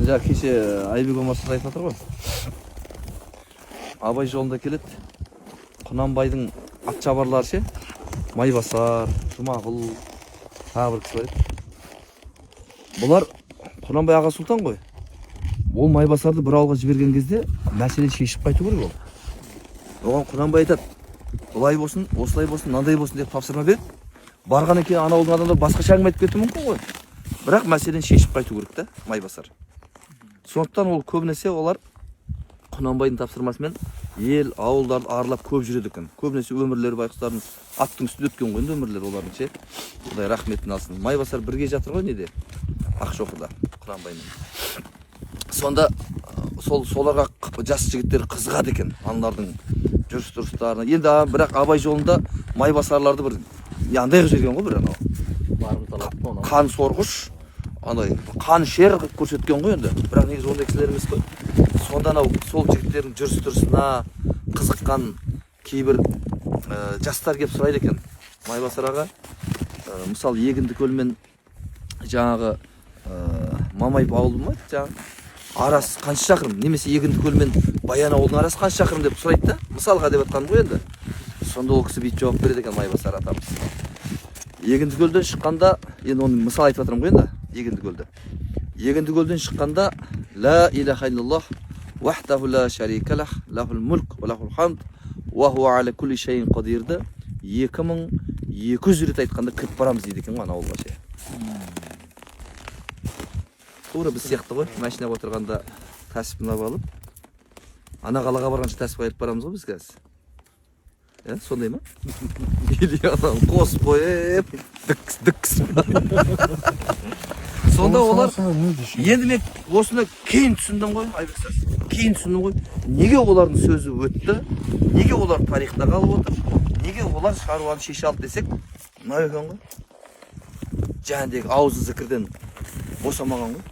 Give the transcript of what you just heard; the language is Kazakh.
жа кеше Айбек Омарсыз айтып жатыр ғой. Абай жолында келеді. Құнанбайдың атшабарлары ше, Майбасар, Жұмағұл, тағы бір кісі бар. Бұлар Құнанбай аға сұлтан ғой. Ол Майбасарды бір ауылға жіберген кезде мәселе шешіп қайту керек ол. Оған Құнанбай айтады, бұлай болсын, осылай болсын, мынандай болсын деп тапсырма береді. Барғаннан кейін анауылдың адамдар басқаша әңгіме айтып кетуі мүмкін ғой. Бірақ мәселені шешіп қайту керек та Майбасар. Сондықтан ол көбінесе олар Құнанбайдың тапсырмасымен ел, ауылдарды аралап көп жүреді екен. Көбінесе өмірлері байқұстардың аттың үстінде өткен ғой, өмірлері олардың ше. Құдай рахметін алсын. Майбасар бірге жатыр ғой неде? Ақшоқыда Құнанбаймен. Сонда соларға жас жігіттер қызығады екен, аналардың жүріс-тұрыстарына. Енді бірақ Абай жолында Майбасарларды бір андай қылып жіберген ғой, бір анау қан сорғыш, андай қан шер көрсеткен ғой енді. Бірақ негізі ондай кісілер емес қой. Сонда анау сол жігіттердің жүріс-тұрысына қызыққан кейбір жастар келіп сұрайды екен. Майбасар аға, мысалы Егіндікөл мен жаңағы Мамайып ауылы ма жаңағы арасы қанша шақырым, немесе Егіндікөл мен Баян ауылының арасы қанша шақырым деп сұрайды да, мысалға деп жатқаным ғой енді. Сонда ол кісі бүйтіп жауап береді екен Майбасар атамыз. Егіндікөлден шыққанда, енді оны мысал айтып жатырмын ғой енді, Егіндікөлден шыққанда ла илаха иллаллах вахдаху ла шарика лах лахул мулк ва лахул хамд ва хуа аля кулли шайин қадирді 2200 рет айтқанда кіріп барамыз дейді екен ғой ана ауылға ше. Тура біз сияқты ғой, машинаға отырғанда тәсіп мынап алып, ана қалаға барғанша тәсіп қайырып барамыз ғой біз қазір. Сондай ма? Или анау қосып қойып, діккіс. Сонда олар, енді мен осыны кейін түсіндім ғой, Айбексас. Кейін түсіндім ғой, неге олардың сөзі өтті, неге олар тарихта қалып отыр, неге олар шаруаны шеше алды десек, мынау екен ғой. Жәндегі аузы зікірден босамаған ғой.